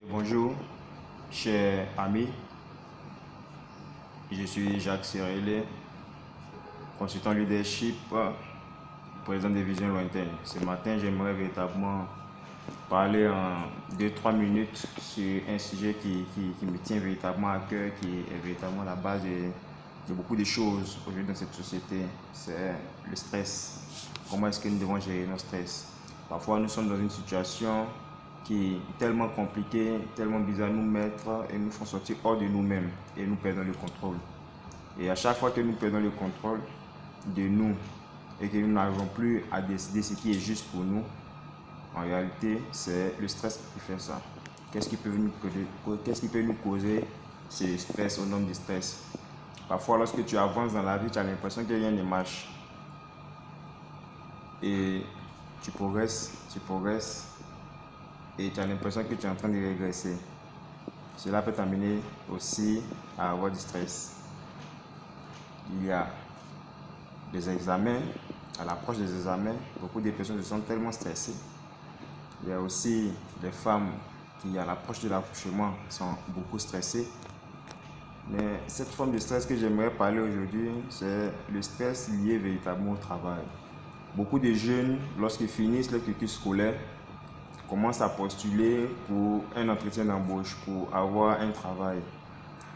Bonjour, chers amis, je suis Jacques Sirélé, consultant leadership, président des Visions Lointaines. Ce matin, j'aimerais véritablement parler en 2-3 minutes sur un sujet qui me tient véritablement à cœur, qui est véritablement la base de beaucoup de choses aujourd'hui dans cette société. C'est le stress. Comment est-ce que nous devons gérer nos stress? Parfois, nous sommes dans une situation qui est tellement compliquée, tellement bizarre à nous mettre et nous font sortir hors de nous-mêmes et nous perdons le contrôle. Et à chaque fois que nous perdons le contrôle de nous et que nous n'arrivons plus à décider ce qui est juste pour nous, en réalité, c'est le stress qui fait ça. Qu'est-ce qui peut nous causer ce stress, au nom du stress? Parfois, lorsque tu avances dans la vie, tu as l'impression que rien ne marche. Et tu progresses, et tu as l'impression que tu es en train de régresser. Cela peut t'amener aussi à avoir du stress. Il y a des examens, à l'approche des examens, beaucoup de personnes se sentent tellement stressées. Il y a aussi des femmes qui, à l'approche de l'accouchement, sont beaucoup stressées. Mais cette forme de stress que j'aimerais parler aujourd'hui, c'est le stress lié véritablement au travail. Beaucoup de jeunes, lorsqu'ils finissent leur cursus scolaire, commencent à postuler pour un entretien d'embauche, pour avoir un travail.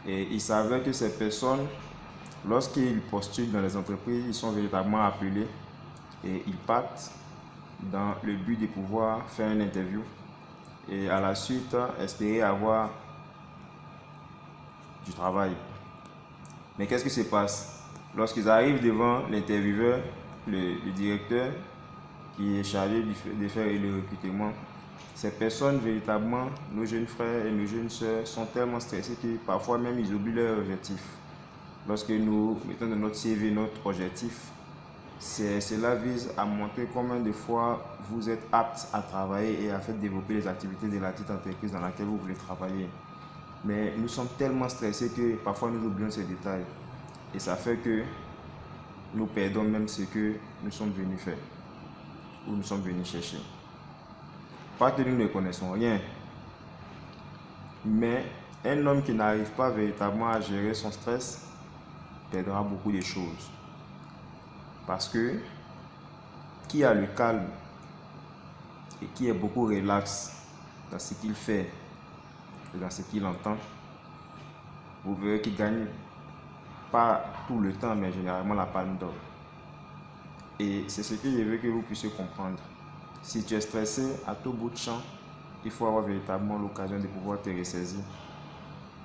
Et il s'avère que ces personnes, lorsqu'ils postulent dans les entreprises, ils sont véritablement appelés et ils partent dans le but de pouvoir faire une interview et à la suite espérer avoir du travail. Mais qu'est-ce qui se passe? Lorsqu'ils arrivent devant l'intervieweur, le directeur qui est chargé de faire le recrutement, ces personnes, véritablement, nos jeunes frères et nos jeunes sœurs sont tellement stressés que parfois même ils oublient leur objectif. Lorsque nous mettons dans notre CV notre objectif, cela vise à montrer combien de fois vous êtes apte à travailler et à faire développer les activités de la petite entreprise dans laquelle vous voulez travailler. Mais nous sommes tellement stressés que parfois nous oublions ces détails. Et ça fait que nous perdons même ce que nous sommes venus faire ou nous sommes venus chercher. Pas que nous ne connaissons rien, mais un homme qui n'arrive pas véritablement à gérer son stress perdra beaucoup de choses. Parce que qui a le calme et qui est beaucoup relax dans ce qu'il fait et dans ce qu'il entend, vous verrez qu'il gagne pas tout le temps, mais généralement la palme d'or. Et c'est ce que je veux que vous puissiez comprendre. Si tu es stressé à tout bout de champ, il faut avoir véritablement l'occasion de pouvoir te ressaisir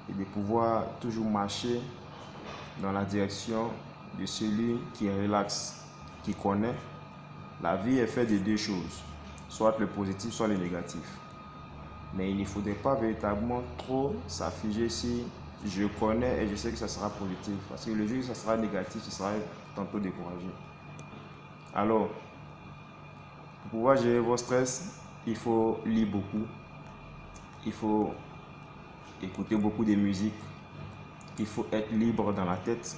et de pouvoir toujours marcher dans la direction de celui qui est relax, qui connaît. La vie est faite de deux choses, soit le positif, soit le négatif. Mais il ne faudrait pas véritablement trop s'afficher si je connais et je sais que ça sera positif. Parce que le jour où ça sera négatif, tu seras tantôt découragé. Alors, pour pouvoir gérer vos stress, il faut lire beaucoup, il faut écouter beaucoup de musique, il faut être libre dans la tête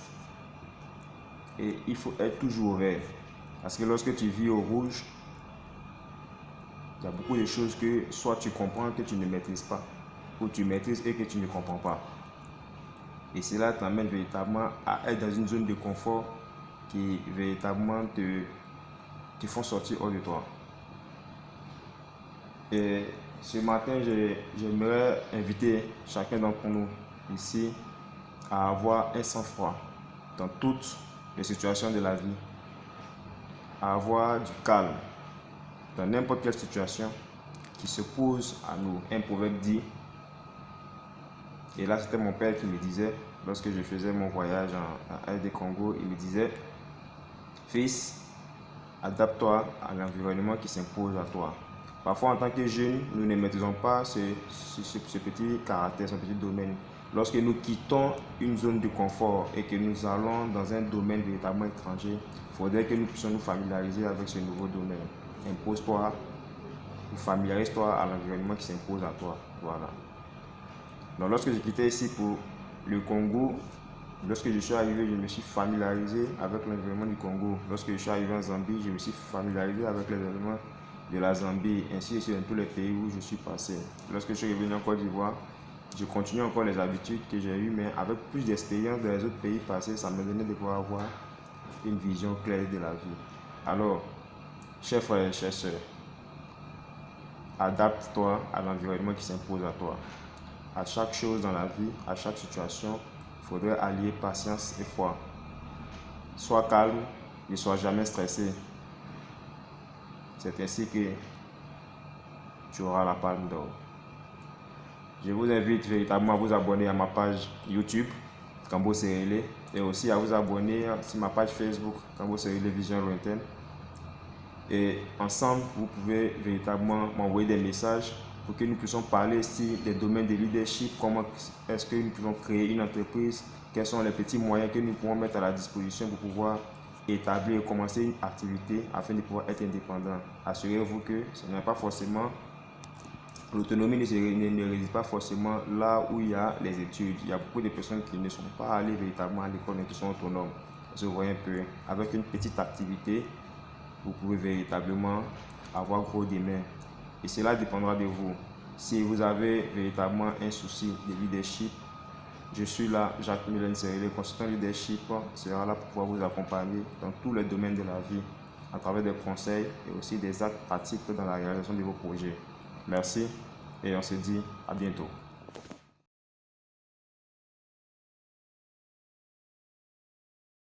et il faut être toujours vert. Parce que lorsque tu vis au rouge, il y a beaucoup de choses que soit tu comprends que tu ne maîtrises pas, ou tu maîtrises et que tu ne comprends pas. Et cela t'amène véritablement à être dans une zone de confort qui véritablement te font sortir hors de toi. Et ce matin, j'aimerais inviter chacun d'entre nous ici à avoir un sang-froid dans toutes les situations de la vie, à avoir du calme dans n'importe quelle situation qui se pose à nous. Un proverbe dit, et là c'était mon père qui me disait, lorsque je faisais mon voyage en RD Congo, il me disait, fils, adapte-toi à l'environnement qui s'impose à toi. Parfois, en tant que jeunes, nous ne maîtrisons pas ce petit caractère, ce petit domaine. Lorsque nous quittons une zone de confort et que nous allons dans un domaine véritablement étranger, il faudrait que nous puissions nous familiariser avec ce nouveau domaine. Impose-toi, familiarise-toi à l'environnement qui s'impose à toi. Voilà. Donc, lorsque j'ai quitté ici pour le Congo, lorsque je suis arrivé, je me suis familiarisé avec l'environnement du Congo. Lorsque je suis arrivé en Zambie, je me suis familiarisé avec l'environnement de la Zambie, ainsi que dans tous les pays où je suis passé. Lorsque je suis revenu en Côte d'Ivoire, je continue encore les habitudes que j'ai eues, mais avec plus d'expérience dans les autres pays passés, ça me donnait de pouvoir avoir une vision claire de la vie. Alors, chers frères et chères sœurs, adapte-toi à l'environnement qui s'impose à toi. À chaque chose dans la vie, à chaque situation, il faudrait allier patience et foi. Sois calme ne sois jamais stressé. C'est ainsi que tu auras la palme d'or. Je vous invite véritablement à vous abonner à ma page YouTube, Kambo Serele, et aussi à vous abonner sur ma page Facebook, Kambo Serele Vision Lointaine. Et ensemble, vous pouvez véritablement m'envoyer des messages pour que nous puissions parler ici des domaines de leadership, comment est-ce que nous pouvons créer une entreprise, quels sont les petits moyens que nous pouvons mettre à la disposition pour pouvoir établir et commencer une activité afin de pouvoir être indépendant. Assurez-vous que ce n'est pas forcément, l'autonomie ne réside pas forcément là où il y a les études. Il y a beaucoup de personnes qui ne sont pas allées véritablement à l'école mais qui sont autonomes. Vous voyez un peu, avec une petite activité, vous pouvez véritablement avoir gros des mains. Et cela dépendra de vous. Si vous avez véritablement un souci de leadership, je suis là, Jacques Milen Serele, consultant leadership, sera là pour pouvoir vous accompagner dans tous les domaines de la vie, à travers des conseils et aussi des actes pratiques dans la réalisation de vos projets. Merci et on se dit à bientôt.